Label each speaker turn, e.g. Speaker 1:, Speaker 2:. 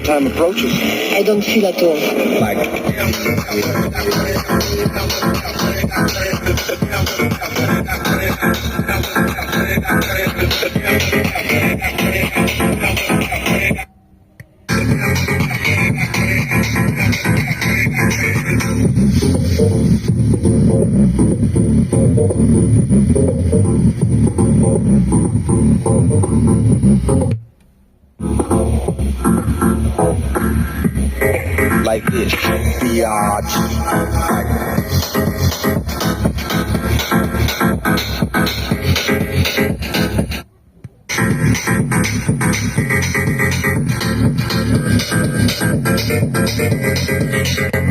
Speaker 1: that time approaches.
Speaker 2: I don't feel at all.
Speaker 1: Like this. Biatch.